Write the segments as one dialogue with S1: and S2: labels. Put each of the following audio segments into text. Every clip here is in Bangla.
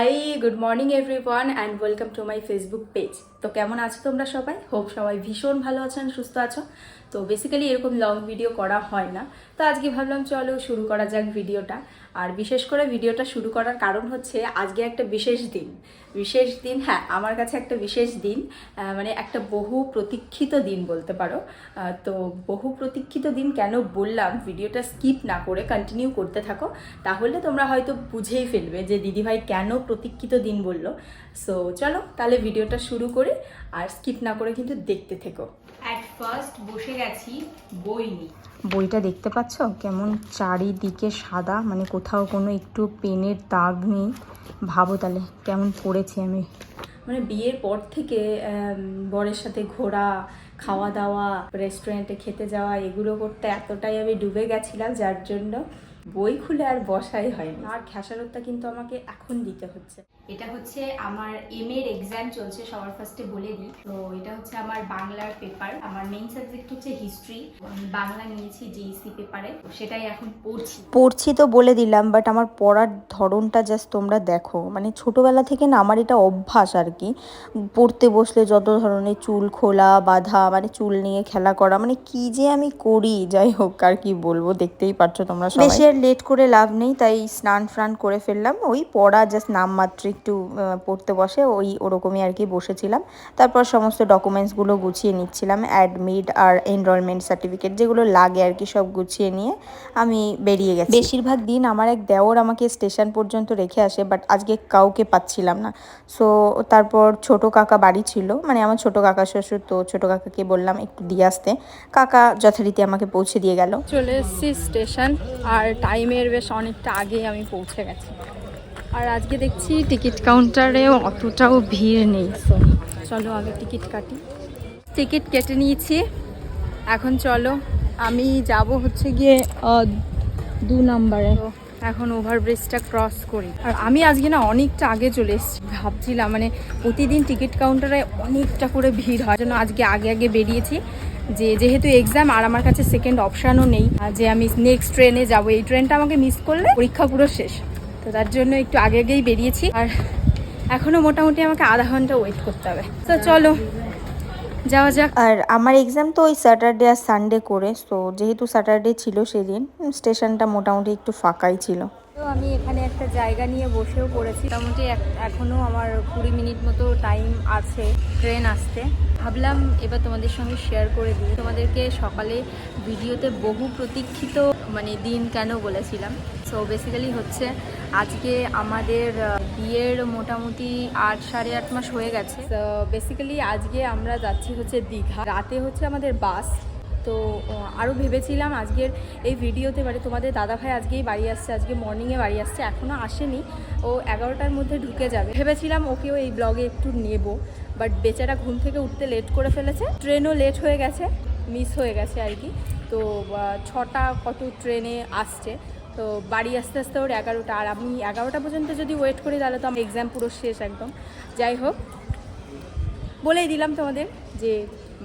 S1: High, good morning everyone and welcome to my Facebook page. তো কেমন আছো তোমরা সবাই? হোপ সবাই ভীষণ ভালো আছেন, সুস্থ আছো। তো বেসিক্যালি এরকম লং ভিডিও করা হয় না, তো আজকে ভাবলাম চলো শুরু করা যাক ভিডিওটা। আর বিশেষ করে ভিডিওটা শুরু করার কারণ হচ্ছে আজকে একটা বিশেষ দিন, হ্যাঁ, আমার কাছে একটা বিশেষ দিন, মানে একটা বহু প্রতীক্ষিত দিন বলতে পারো। তো বহু প্রতীক্ষিত দিন কেন বললাম, ভিডিওটা স্কিপ না করে কন্টিনিউ করতে থাকো, তাহলে তোমরা হয়তো বুঝেই ফেলবে যে দিদিভাই কেন প্রতীক্ষিত দিন বললো। সো চলো তাহলে ভিডিওটা শুরু করে, আর স্কিপ না করে কিন্তু দেখতে থেকো। অ্যাট ফার্স্ট বসে গেছি বই নিয়ে। বইটা দেখতে পাচ্ছ কেমন চারিদিকে সাদা, মানে কোথাও কোনো একটু পেনের দাগ নেই। ভাবো তাহলে কেমন পড়েছি আমি। মানে বিয়ের পর থেকে বরের সাথে ঘোরা, খাওয়া দাওয়া, রেস্টুরেন্টে খেতে যাওয়া, এগুলো করতে এতটাই আমি ডুবে গেছিলাম, যার জন্য বই খুলে আর বসাই হয়নি। আর খেসারতটা কিন্তু আমাকে এখন দিতে হচ্ছে। এটা হচ্ছে আমার এর এক্সাম চলছে, সবার ফার্স্টে বলে দিই। তো এটা হচ্ছে আমার বাংলার পেপার, আমার মেইন সাবজেক্ট হচ্ছে হিস্ট্রি। আমি বাংলা নিয়েছি জিইসি পেপারে, সেটাই এখন পড়ছি তো বলে দিলাম, বাট আমার পড়ার ধরনটা জাস্ট তোমরা দেখো। মানে ছোটোবেলা থেকে না আমার এটা অভ্যাস আর কি, পড়তে বসলে যত ধরনের চুল খোলা বাঁধা, মানে চুল নিয়ে খেলা করা, মানে কি যে আমি করি। যাই হোক, আর কি বলবো, দেখতেই পারছো তোমরা সবাই। বেশি আর লেট করে লাভ নেই, তাই স্নান ফ্রান করে ফেললাম। ওই পড়া জাস্ট নামমাত্র একটু পড়তে বসে ওরকমই আর কি বসেছিলাম। তারপর সমস্ত ডকুমেন্টসগুলো গুছিয়ে নিচ্ছিলাম, অ্যাডমিট আর এনরোলমেন্ট সার্টিফিকেট যেগুলো লাগে আর কি, সব গুছিয়ে নিয়ে আমি বেরিয়ে গেছি। বেশিরভাগ দিন আমার এক দেওর আমাকে স্টেশন পর্যন্ত রেখে আসে, বাট আজকে কাউকে পাচ্ছিলাম না। সো তারপর ছোট কাকা বাড়ি ছিল, মানে আমার ছোট কাকা শ্বশুর, তো ছোট কাকাকে বললাম একটু দিয়ে আসতে। কাকা যথারীতি আমাকে পৌঁছে দিয়ে গেল। চলে এসেছি স্টেশন, আর টাইমের বেশ অনেকটা আগে আমি পৌঁছে গেছি। আর আজকে দেখছি টিকিট কাউন্টারেও অতটাও ভিড় নেই। সো চলো আগে টিকিট কাটি। টিকিট কেটে নিয়েছি, এখন চলো আমি যাব হচ্ছে গিয়ে 2 নম্বরে। তো এখন ওভারব্রিজটা ক্রস করি। আর আমি আজকে না অনেকটা আগে চলে এসেছি, ভাবছিলাম মানে প্রতিদিন টিকিট কাউন্টারে অনেকটা করে ভিড় হয়, জন্য আজকে আগে বেরিয়েছি। যেহেতু এক্সাম আর আমার কাছে সেকেন্ড অপশানও নেই যে আমি নেক্সট ট্রেনে যাব, এই ট্রেনটা আমাকে মিস করলে পরীক্ষা পুরো শেষ। তো তার জন্য একটু আগেই বেরিয়েছি, আর এখনও মোটামুটি আমাকে আধা ঘন্টা ওয়েট করতে হবে। তো চলো যাওয়া যাক। আর আমার এক্সাম তো ওই স্যাটারডে আর সানডে করে, তো যেহেতু স্যাটারডে ছিল সেদিন স্টেশনটা মোটামুটি একটু ফাঁকাই ছিল। তো আমি এখানে একটা জায়গা নিয়ে বসেও পড়েছি। মোটামুটি এখনও আমার 20 মিনিট মতো টাইম আছে ট্রেন আসতে। ভাবলাম এবার তোমাদের সঙ্গে শেয়ার করে দিই তোমাদেরকে সকালে ভিডিওতে বহু প্রতীক্ষিত মানে দিন কেন বলেছিলাম। সো বেসিক্যালি হচ্ছে আজকে আমাদের বিয়ের মোটামুটি 8-8.5 মাস হয়ে গেছে। তো বেসিক্যালি আজকে আমরা যাচ্ছি হচ্ছে দীঘা, রাতে হচ্ছে আমাদের বাস। তো আরও ভেবেছিলাম আজকের এই ভিডিওতে, মানে তোমাদের দাদাভাই আজকেই বাড়ি আসছে, আজকে মর্নিংয়ে বাড়ি আসছে, এখনও আসেনি, ও 11টার মধ্যে ঢুকে যাবে। ভেবেছিলাম ওকেও এই ব্লগে একটু নেব, বাট বেচারা ঘুম থেকে উঠতে লেট করে ফেলেছে, ট্রেনও লেট হয়ে গেছে, মিস হয়ে গেছে আর কি। তো 6টা কত ট্রেনে আসছে, তো বাড়ি আসতে আসতে ওর 11টা, আর আমি 11টা পর্যন্ত যদি ওয়েট করি তাহলে তো আমার এক্সাম পুরো শেষ একদম। যাই হোক, বলেই দিলাম তোমাদের যে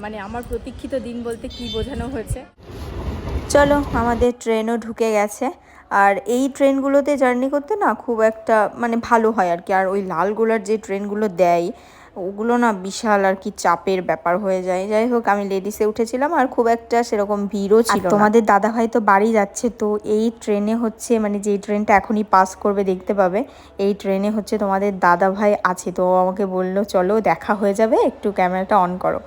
S1: মানে আমার প্রতীক্ষিত দিন বলতে কি বোঝানো হয়েছে। চলো আমাদের ট্রেনও ঢুকে গেছে। আর এই ট্রেনগুলোতে জার্নি করতে না খুব একটা মানে ভালো হয় আর কি। আর ওই লালগোলার যে ট্রেনগুলো দেয় ওগুলো না বিশাল আর কি চাপের ব্যাপার হয়ে যায়। যাই হোক, আমি লেডিসে উঠেছিলাম আর খুব একটা সেরকম ভিড়ও ছিল না। তোমাদের দাদাভাই তো বাড়ি যাচ্ছে, তো এই ট্রেনে হচ্ছে মানে যেই ট্রেনটা এখনই পাস করবে দেখতে পাবে, এই ট্রেনে হচ্ছে তোমাদের দাদাভাই আছে। তো আমাকে বললো চলো দেখা হয়ে যাবে, একটু ক্যামেরাটা অন করো।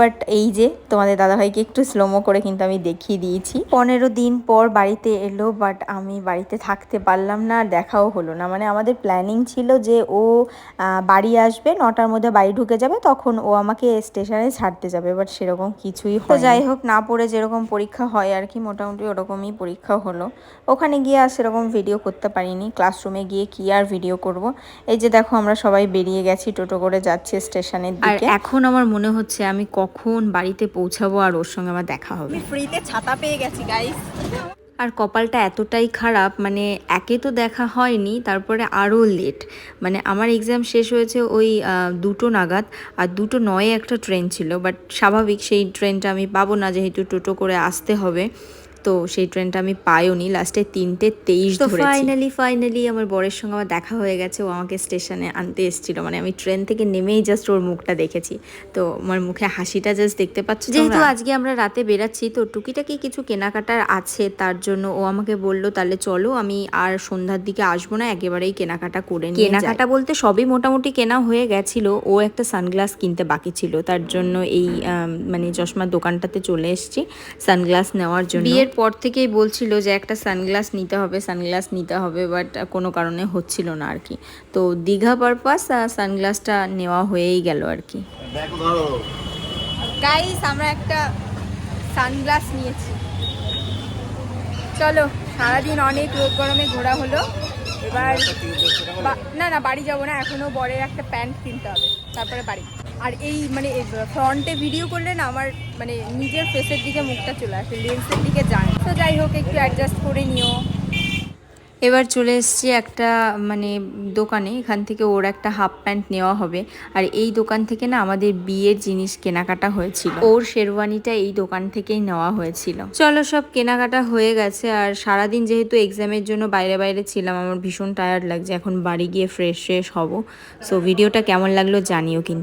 S1: বাট এই যে তোমাদের দাদাভাইকে একটু স্লোমো করে কিন্তু আমি দেখিয়ে দিয়েছি। 15 দিন পর বাড়িতে এলো, বাট আমি বাড়িতে থাকতে পারলাম না, আর দেখাও হলো না। মানে আমাদের প্ল্যানিং ছিল যে ও বাড়ি আসবে, 9টার মধ্যে বাড়ি ঢুকে যাবে, তখন ও আমাকে স্টেশনে ছাড়তে যাবে, বাট সেরকম কিছুই হয়। তো যাই হোক, না পড়ে যেরকম পরীক্ষা হয় আর কি, মোটামুটি ওরকমই পরীক্ষা হলো। ওখানে গিয়ে আর সেরকম ভিডিও করতে পারিনি, ক্লাসরুমে গিয়ে কি আর ভিডিও করব। এই যে দেখো আমরা সবাই বেরিয়ে গেছি, টোটো করে যাচ্ছি স্টেশনের দিকে। আর এখন আমার মনে হচ্ছে আমি কখন বাড়িতে পৌঁছাবো আর ওর সঙ্গে আমার দেখা হবে। আমি ফ্রিতে ছাতা পেয়ে গেছি গাইস। আর কপালটা এতটাই খারাপ, মানে একে তো দেখা হয়নি, তারপরে আরও লেট। মানে আমার এক্সাম শেষ হয়েছে ওই 2টো নাগাদ, আর 2:09 একটা ট্রেন ছিল, বাট স্বাভাবিক সেই ট্রেনটা আমি পাবো না, যেহেতু টোটো করে আসতে হবে। তো সেই ট্রেনটা আমি পাইও নি, লাস্টে 3:23
S2: তো
S1: ধরেছি।
S2: ফাইনালি আমার বরের সঙ্গে আমার দেখা হয়ে গেছে। ও আমাকে স্টেশনে আনতে এসেছিল, মানে আমি ট্রেন থেকে নেমেই জাস্ট ওর মুখটা দেখেছি, তো আমার মুখে হাসিটা জাস্ট দেখতে পাচ্ছ। যেহেতু আজকে আমরা রাতে বেরাচ্ছি, তো টুকিটাকি কিছু কেনাকাটার আছে, তার জন্য ও আমাকে বলল তাহলে চলো, আমি আর সন্ধ্যার দিকে আসবো না, একেবারেই কেনাকাটা করে নিয়ে যাই। কেনাকাটা বলতে সবই মোটামুটি কেনা হয়ে গেছিল, ও একটা সানগ্লাস কিনতে বাকি ছিল, তার জন্য এই মানে চশমার দোকানটাতে চলে এসেছি সানগ্লাস নেওয়ার জন্য। বিয়ের পর থেকেই বলছিল যে একটা সানগ্লাস নিতে হবে, বাট কোনো কারণে হচ্ছিল না আর কি। তো দীঘা পারপাস সানগ্লাসটা নেওয়া হয়েই গেল আর কি।
S1: গাইস, আমরা একটা সানগ্লাস নিয়েছি। চলো, সারাদিন অনেক রোদ গরমে ঘোরা হলো, এবার না বাড়ি যাবো না, এখনো বরের একটা প্যান্ট কিনতে হবে, তারপরে বাড়ি। আর এই মানে ফ্রন্টে ভিডিও করলে না আমার মানে নিজের ফেসের দিকে মুখটা চলে আসে, লেন্সের দিকে যায়, তো যাই হোক একটু অ্যাডজাস্ট করে নিও। এবার চলে এসেছি একটা মানে দোকানে, এখান থেকে ওর একটা হাফ প্যান্ট নেওয়া হবে। আর এই দোকান থেকে না আমাদের বিয়ের জিনিস কেনাকাটা হয়েছিল, ওর শেরওয়ানিটা এই দোকান থেকেই নেওয়া হয়েছিল। চলো, সব কেনাকাটা হয়ে গেছে। আর সারাদিন যেহেতু এক্সামের জন্য বাইরে ছিলাম, আমার ভীষণ টায়ার্ড লাগছে, এখন বাড়ি গিয়ে ফ্রেশ হব। সো ভিডিওটা কেমন লাগলো জানিও কিন্তু।